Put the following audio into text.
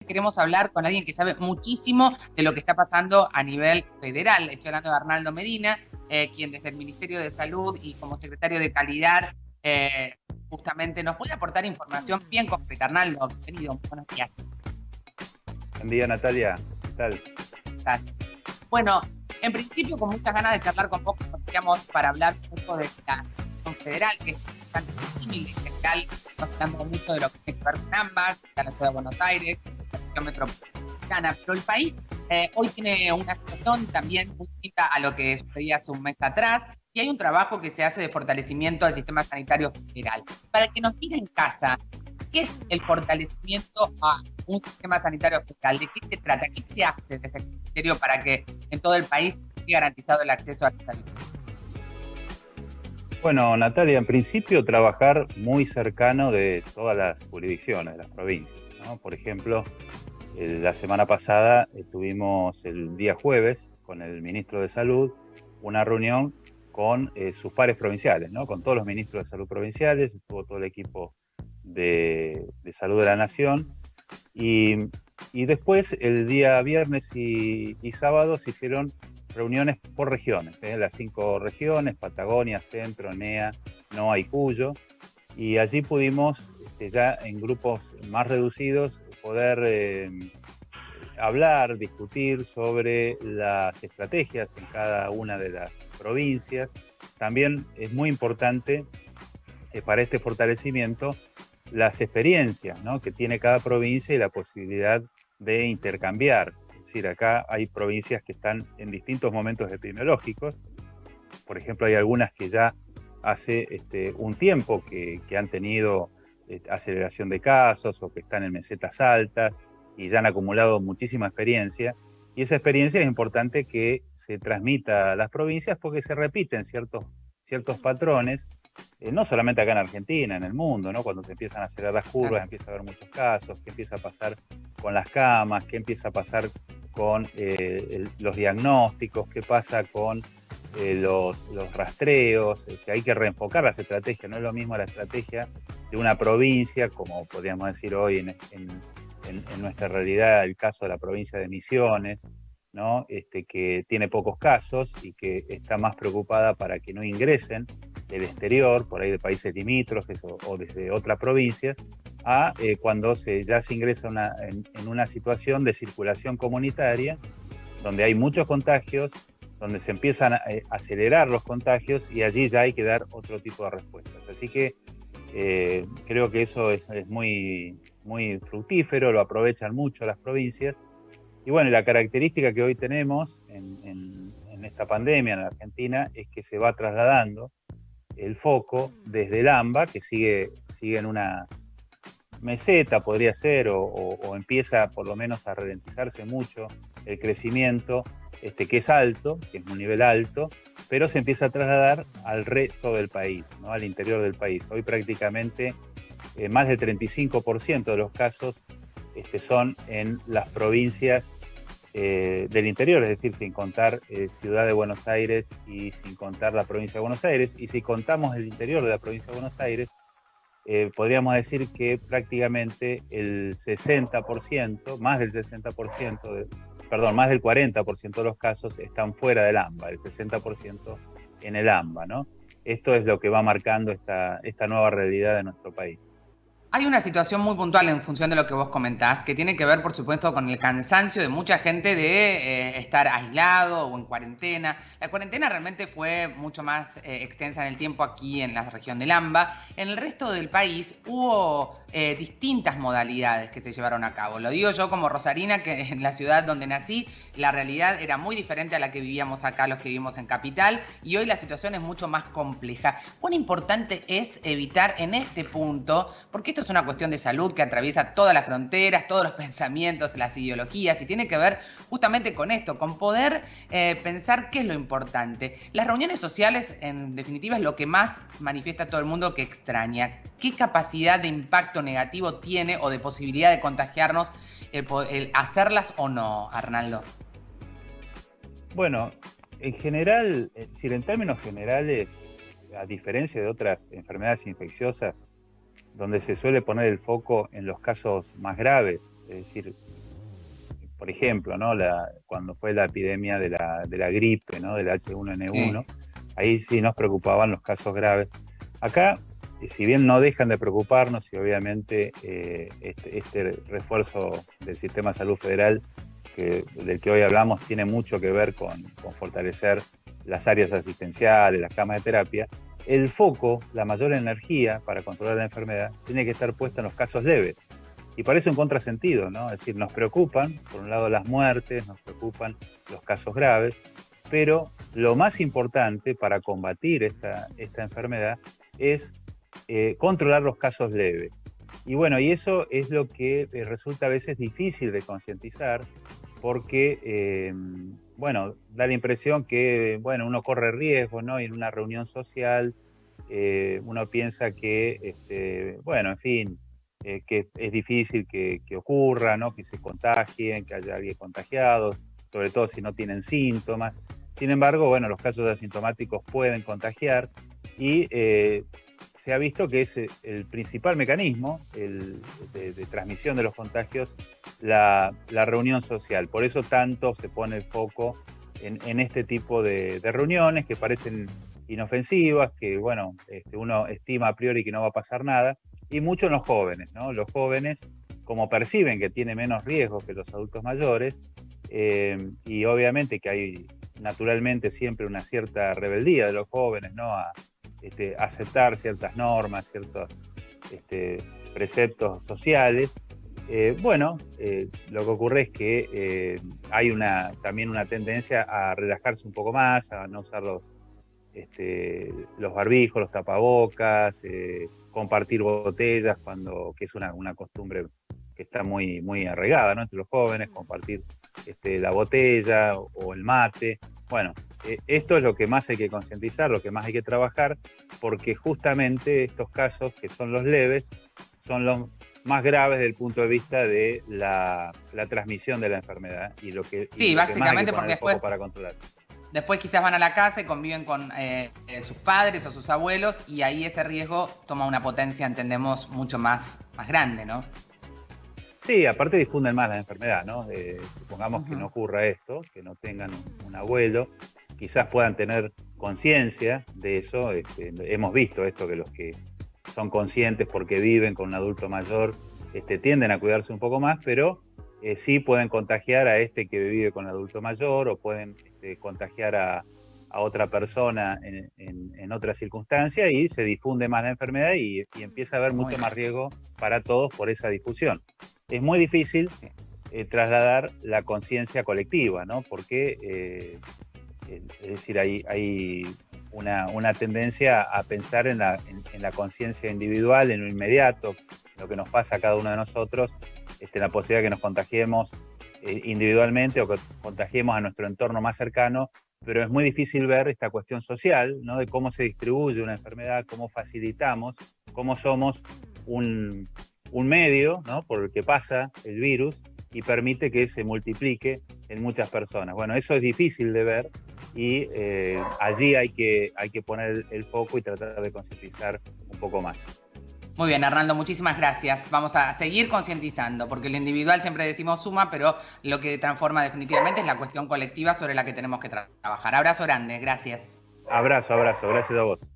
Queremos hablar con alguien que sabe muchísimo de lo que está pasando a nivel federal. Estoy hablando de Arnaldo Medina, quien desde el Ministerio de Salud y como secretario de Calidad eh, justamente nos puede aportar información bien concreta. Arnaldo, bienvenido, buenos días. Buen día, Natalia. ¿Qué tal? Bueno, en principio con muchas ganas de charlar con vos, como decíamos, para hablar un poco de la Constitución federal, que es bastante visible en general, estamos hablando mucho de lo que tiene que ver con ambas, la ciudad de Buenos Aires, la región metropolitana, pero el país hoy tiene una situación también muy distinta a lo que sucedía hace un mes atrás, y hay un trabajo que se hace de fortalecimiento del sistema sanitario federal. Para que nos mire en casa, ¿qué es el fortalecimiento a un sistema sanitario federal? ¿De qué se trata? ¿Qué se hace desde el Ministerio para que en todo el país esté garantizado el acceso a la salud? Bueno, Natalia, en principio trabajar muy cercano de todas las jurisdicciones, de las provincias, ¿no? Por ejemplo, la semana pasada tuvimos el día jueves con el ministro de Salud una reunión con sus pares provinciales, ¿no? Con todos los ministros de salud provinciales, estuvo todo el equipo de salud de la Nación y después el día viernes y sábado se hicieron reuniones por regiones, las 5 regiones, Patagonia, Centro, NEA, NOA y Cuyo, y allí pudimos ya en grupos más reducidos poder hablar, discutir sobre las estrategias en cada una de las provincias. También es muy importante para este fortalecimiento las experiencias, ¿no?, que tiene cada provincia y la posibilidad de intercambiar. Es decir, acá hay provincias que están en distintos momentos epidemiológicos. Por ejemplo, hay algunas que ya hace un tiempo que han tenido aceleración de casos o que están en mesetas altas y ya han acumulado muchísima experiencia. Y esa experiencia es importante que se transmita a las provincias porque se repiten ciertos patrones, no solamente acá en Argentina, en el mundo, ¿no? Cuando se empiezan a acelerar las curvas, empieza a haber muchos casos, qué empieza a pasar con las camas, qué empieza a pasar con los diagnósticos, qué pasa con los rastreos, que hay que reenfocar las estrategias. No es lo mismo la estrategia de una provincia, como podríamos decir hoy en nuestra realidad, el caso de la provincia de Misiones, ¿no? Que tiene pocos casos y que está más preocupada para que no ingresen del exterior, por ahí de países limítrofes o desde otras provincias, a cuando ya se ingresa en una situación de circulación comunitaria, donde hay muchos contagios, donde se empiezan a acelerar los contagios y allí ya hay que dar otro tipo de respuestas. Así que creo que eso es muy, muy fructífero, lo aprovechan mucho las provincias. Y bueno, la característica que hoy tenemos en esta pandemia en Argentina es que se va trasladando el foco desde el AMBA, que sigue en una meseta, podría ser, o empieza por lo menos a ralentizarse mucho el crecimiento, que es alto, que es un nivel alto, pero se empieza a trasladar al resto del país, ¿no?, al interior del país. Hoy prácticamente más del 35% de los casos son en las provincias del interior, es decir, sin contar Ciudad de Buenos Aires y sin contar la provincia de Buenos Aires. Y si contamos el interior de la provincia de Buenos Aires, podríamos decir que prácticamente el 60%, más del 60%, más del 40% de los casos están fuera del AMBA, el 60% en el AMBA, ¿no? Esto es lo que va marcando esta nueva realidad de nuestro país. Hay una situación muy puntual en función de lo que vos comentás, que tiene que ver, por supuesto, con el cansancio de mucha gente de estar aislado o en cuarentena. La cuarentena realmente fue mucho más extensa en el tiempo aquí en la región del AMBA. En el resto del país hubo distintas modalidades que se llevaron a cabo. Lo digo yo como rosarina, que en la ciudad donde nací, la realidad era muy diferente a la que vivíamos acá, los que vivimos en Capital, y hoy la situación es mucho más compleja. Cuán importante es evitar en este punto, porque esto es una cuestión de salud que atraviesa todas las fronteras, todos los pensamientos, las ideologías, y tiene que ver justamente con esto, con poder pensar qué es lo importante. Las reuniones sociales, en definitiva, es lo que más manifiesta todo el mundo que extraña. ¿Qué capacidad de impacto negativo tiene o de posibilidad de contagiarnos el hacerlas o no, Arnaldo? Bueno, en general, es decir, en términos generales, a diferencia de otras enfermedades infecciosas, donde se suele poner el foco en los casos más graves, es decir, por ejemplo, ¿no? Cuando fue la epidemia de la gripe, ¿no? Del H1N1, Sí. ahí sí nos preocupaban los casos graves. Acá, si bien no dejan de preocuparnos y obviamente este refuerzo del sistema de salud federal del que hoy hablamos tiene mucho que ver con fortalecer las áreas asistenciales, las camas de terapia, el foco, la mayor energía para controlar la enfermedad tiene que estar puesta en los casos leves. Y parece un contrasentido, ¿no? Es decir, nos preocupan, por un lado las muertes, nos preocupan los casos graves, pero lo más importante para combatir esta enfermedad es controlar los casos leves. Y bueno, y eso es lo que resulta a veces difícil de concientizar porque, bueno, da la impresión que, bueno, uno corre riesgo, ¿no? Y en una reunión social uno piensa que, bueno, en fin, que es difícil que ocurra, ¿no? Que se contagien, que haya alguien contagiado, sobre todo si no tienen síntomas. Sin embargo, bueno, los casos asintomáticos pueden contagiar y se ha visto que es el principal mecanismo de transmisión de los contagios la reunión social. Por eso tanto se pone el foco en este tipo de reuniones que parecen inofensivas, que bueno, uno estima a priori que no va a pasar nada, y mucho en los jóvenes, ¿no? Los jóvenes, como perciben que tiene menos riesgo que los adultos mayores, y obviamente que hay naturalmente siempre una cierta rebeldía de los jóvenes, ¿no? A aceptar ciertas normas, ciertos preceptos sociales. Bueno, lo que ocurre es que hay también una tendencia a relajarse un poco más, a no usar los barbijos, los tapabocas, compartir botellas, que es una costumbre que está muy, muy arraigada, ¿no? Entre los jóvenes, compartir la botella o el mate. Bueno, esto es lo que más hay que concientizar, lo que más hay que trabajar, porque justamente estos casos, que son los leves, son los más graves desde el punto de vista de la transmisión de la enfermedad y lo que, Sí, lo que más hay que básicamente poner porque el foco para controlar. después quizás van a la casa y conviven con sus padres o sus abuelos y ahí ese riesgo toma una potencia, entendemos, mucho más grande, ¿no? Sí, aparte difunden más la enfermedad, ¿no? Supongamos que no ocurra esto, que no tengan un abuelo, quizás puedan tener conciencia de eso. Hemos visto esto, que los que son conscientes porque viven con un adulto mayor tienden a cuidarse un poco más, pero sí pueden contagiar a que vive con un adulto mayor o pueden contagiar a otra persona en otra circunstancia y se difunde más la enfermedad y empieza a haber mucho más riesgo para todos por esa difusión. Es muy difícil trasladar la conciencia colectiva, ¿no? Porque, es decir, hay una tendencia a pensar en la conciencia individual, en lo inmediato, lo que nos pasa a cada uno de nosotros, la posibilidad de que nos contagiemos individualmente o que contagiemos a nuestro entorno más cercano, pero es muy difícil ver esta cuestión social, ¿no? De cómo se distribuye una enfermedad, cómo facilitamos, cómo somos un medio, ¿no? Por el que pasa el virus y permite que se multiplique en muchas personas. Bueno, eso es difícil de ver y allí hay que poner el foco y tratar de concientizar un poco más. Muy bien, Arnaldo, muchísimas gracias. Vamos a seguir concientizando, porque lo individual siempre decimos suma, pero lo que transforma definitivamente es la cuestión colectiva sobre la que tenemos que trabajar. Abrazo grande, gracias. Abrazo, gracias a vos.